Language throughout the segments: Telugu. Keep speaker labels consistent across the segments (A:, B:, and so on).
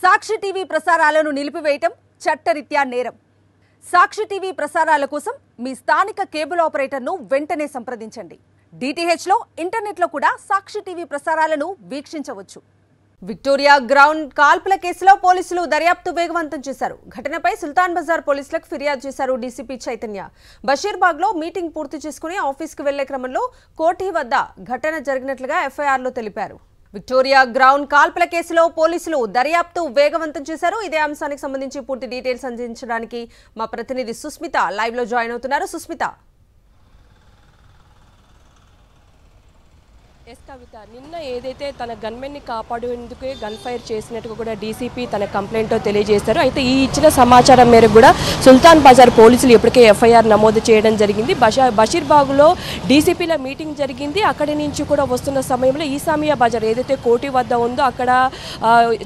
A: సాక్షి టీవీ ప్రసారాలను నిలిపివేయటం చట్టరీత్యా నేరం. సాక్షి టీవీ ప్రసారాల కోసం మీ స్థానిక కేబుల్ ఆపరేటర్ను వెంటనే సంప్రదించండి. DTH లో ఇంటర్నెట్లో కూడా సాక్షి టీవీ ప్రసారాలను వీక్షించవచ్చు. విక్టోరియా గ్రౌండ్ కాల్పుల కేసులో పోలీసులు దర్యాప్తు వేగవంతం చేశారు. ఘటనపై సుల్తాన్ బజార్ పోలీసులకు ఫిర్యాదు చేశారు డీసీపీ చైతన్య. బషీర్బాగ్ లో మీటింగ్ పూర్తి చేసుకుని ఆఫీస్కు వెళ్లే క్రమంలో కోఠి వద్ద ఘటన జరిగినట్లుగా ఎఫ్ఐఆర్లో తెలిపారు. విక్టోరియా గ్రౌండ్ కాల్పుల కేసులో పోలీసులు దర్యాప్తు వేగవంతం చేశారు. ఇదే అంశానికి సంబంధించి పూర్తి డీటెయిల్స్ అందించడానికి మా ప్రతినిధి సుస్మిత లైవ్ లో జాయిన్ అవుతున్నారు. సుస్మిత,
B: కవిత, నిన్న ఏదైతే తన గన్మెన్ ని కాపాడేందుకే గన్ ఫైర్ చేసినట్టుగా కూడా డీసీపీ తన కంప్లైంట్ తెలియజేశారు. అయితే ఈ ఇచ్చిన సమాచారం మేరకు కూడా సుల్తాన్ బజార్ పోలీసులు ఇప్పటికే ఎఫ్ఐఆర్ నమోదు చేయడం జరిగింది. బషీర్బాగ్ లో డీసీపీల మీటింగ్ జరిగింది. అక్కడి నుంచి కూడా వస్తున్న సమయంలో ఈసామియా బజార్ ఏదైతే కోటి వద్ద ఉందో అక్కడ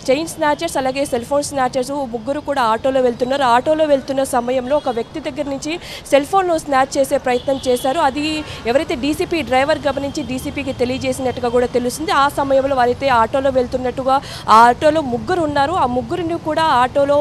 B: చైన్ స్నాచర్స్ అలాగే సెల్ ఫోన్ స్నాచర్స్ ముగ్గురు కూడా ఆటోలో వెళ్తున్నారు. ఆటోలో వెళ్తున్న సమయంలో ఒక వ్యక్తి దగ్గర నుంచి సెల్ ఫోన్ స్నాచ్ చేసే ప్రయత్నం చేశారు. అది ఎవరైతే డీసీపీ డ్రైవర్ గమనించి డీసీపీకి తెలియజేసినట్టుగా కూడా తెలుస్తుంది. ఆ సమయంలో వారైతే ఆటోలో వెళ్తున్నట్టుగా ఆ ఆటోలో ముగ్గురు ఉన్నారు. ఆ ముగ్గురిని కూడా ఆటోలో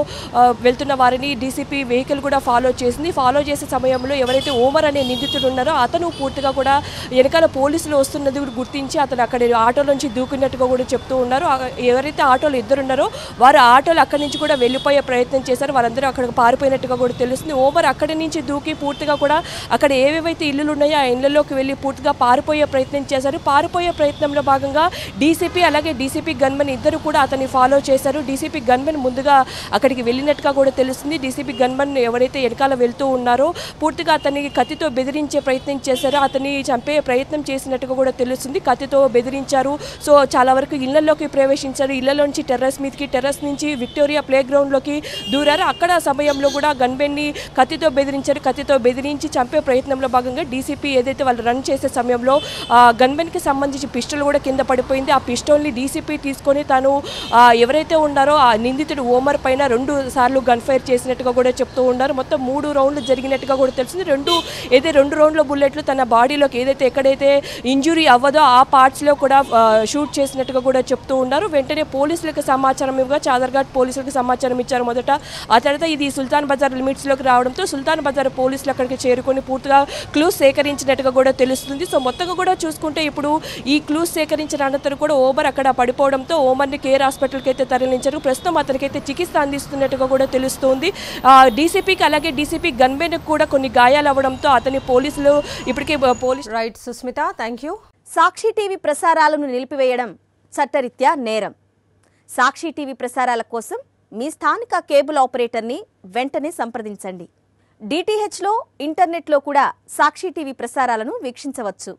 B: వెళ్తున్న వారిని డీసీపీ వెహికల్ కూడా ఫాలో చేసింది. ఫాలో చేసే సమయంలో ఎవరైతే ఓమర్ అనే నిందితుడు ఉన్నారో అతను పూర్తిగా కూడా వెనకాల పోలీసులు వస్తున్నది కూడా గుర్తించి అతను అక్కడ ఆటో నుంచి దూకినట్టుగా కూడా చెప్తూ ఉన్నారు. ఎవరైతే ఆటోలో ఇద్దరున్నారో వారు ఆటోలు అక్కడి నుంచి కూడా వెళ్ళిపోయే ప్రయత్నం చేశారు. వారందరూ అక్కడికి పారిపోయినట్టుగా కూడా తెలుస్తుంది. ఓమర్ అక్కడి నుంచి దూకి పూర్తిగా కూడా అక్కడ ఏవేవైతే ఇల్లులు ఉన్నాయో ఆ ఇళ్లలోకి వెళ్ళి పూర్తిగా పారిపోయే ప్రయత్నం చేశారు. పారిపోయే ప్రయత్నంలో భాగంగా డీసీపీ అలాగే డీసీపీ గన్మెన్ ఇద్దరు కూడా అతన్ని ఫాలో చేశారు. డీసీపీ గన్మెన్ ముందుగా అక్కడికి వెళ్ళినట్టుగా కూడా తెలుస్తుంది. డీసీపీ గన్మెన్ ఎవరైతే వెనకాల వెళ్తూ ఉన్నారో పూర్తిగా అతన్ని కత్తితో బెదిరించే ప్రయత్నం చేశారో అతన్ని చంపే ప్రయత్నం చేసినట్టుగా కూడా తెలుస్తుంది. కత్తితో బెదిరించారు. సో చాలా వరకు ఇళ్లలోకి ప్రవేశించారు. ఇళ్లలోంచి టెర్రస్ మీదకి, టెర్రస్ నుంచి విక్టోరియా ప్లే గ్రౌండ్లోకి దూరారు. అక్కడ సమయంలో కూడా గన్మెన్ని కత్తితో బెదిరించారు. కత్తితో బెదిరించి చంపే ప్రయత్నంలో భాగంగా డీసీపీ ఏదైతే వాళ్ళు రన్ చేసే సమయంలో గన్మెన్కి సంబంధించి పిస్టల్ కూడా కింద పడిపోయింది. ఆ పిస్టల్ని డీసీపీ తీసుకొని తాను ఎవరైతే ఉన్నారో ఆ నిందితుడు ఓమర్ పైన 2 సార్లు గన్ ఫైర్ చేసినట్టుగా కూడా చెప్తూ ఉన్నారు. మొత్తం 3 రౌండ్లు జరిగినట్టుగా కూడా తెలిసింది. 2 రౌండ్ల బుల్లెట్లు తన బాడీలోకి ఏదైతే ఎక్కడైతే ఇంజురీ అవ్వదో ఆ పార్ట్స్లో కూడా షూట్ చేసినట్టుగా కూడా చెప్తూ ఉన్నారు. వెంటనే పోలీసులకు సమాచారం ఇవ్వగా చాదర్ఘాట్ పోలీసులకు సమాచారం ఇచ్చారు మొదట. ఆ తర్వాత ఇది సుల్తాన్ బజార్ లిమిట్స్లోకి రావడంతో సుల్తాన్ బజార్ పోలీసులు అక్కడికి చేరుకొని పూర్తిగా క్లూస్ సేకరించినట్టుగా కూడా తెలుస్తుంది. సో మొత్తంగా కూడా చూసుకుంటే ఇప్పుడు ఈ క్లూస్ సేకరించిన అనంతరం కూడా ఓమర్ అక్కడ పడిపోవడంతో ఓమర్ని కేర్ హాస్పిటల్కి అయితే తరలించారు. ప్రస్తుతం అతనికైతే చికిత్స అందిస్తున్నట్టుగా కూడా తెలుస్తుంది. డీసీపీకి అలాగే డీసీపీ గన్మెన్ కూడా కొన్ని గాయాలు అవ్వడంతో అతని పోలీసులు ఇప్పటికే
A: right Sushmita, thank you. Sakshi TV ప్రసారాలను నిలిపివేయడం చట్టరీత్యా నేరం. సాక్షి టీవీ ప్రసారాల కోసం మీ స్థానిక కేబుల్ ఆపరేటర్ని వెంటనే సంప్రదించండి. DTH లో ఇంటర్నెట్లో కూడా సాక్షి టీవీ ప్రసారాలను వీక్షించవచ్చు.